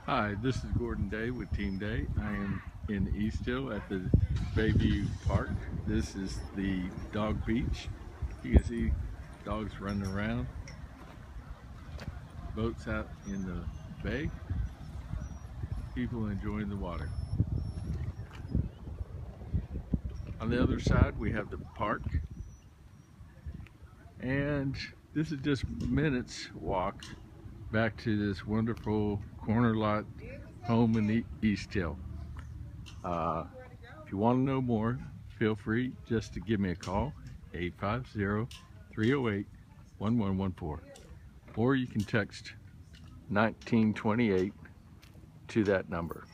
Hi, this is Gordon Day with Team Day. I am in East Hill at the Bayview Park. This is the dog beach. You can see dogs running around, boats out in the bay, people enjoying the water. On the other side, we have the park, and this is just minutes walk back to this wonderful corner lot home in the East Hill. If you want to know more, feel free just to give me a call, 850-308-1114, or you can text 1928 to that number.